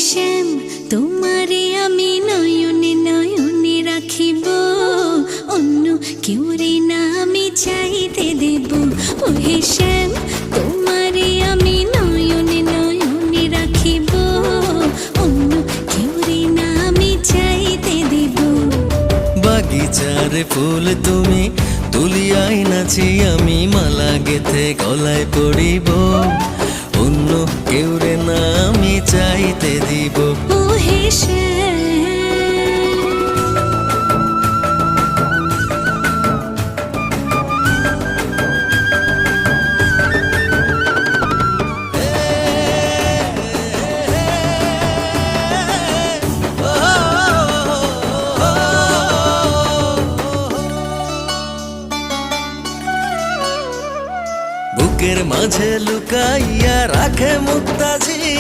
শ্যাম তোমারে আমি নয়নে নয়নে রাখিব, অন্য কেউ রে না আমি চাইতে দেব। ওহে শ্যাম তোমারে আমি নয়নে নয়নে রাখিব, অন্য কেউ রে না আমি চাইতে দেব। বাগিচার ফুল তুমি তুলিয়াই নাচি আমি মালা গেথে গলায় পড়িব, অন্য কেউ রে না আমি চাইতে দিব। ওহে শ্যাম বুকের মাঝে লুকাইয়া রাখে মুক্তাজি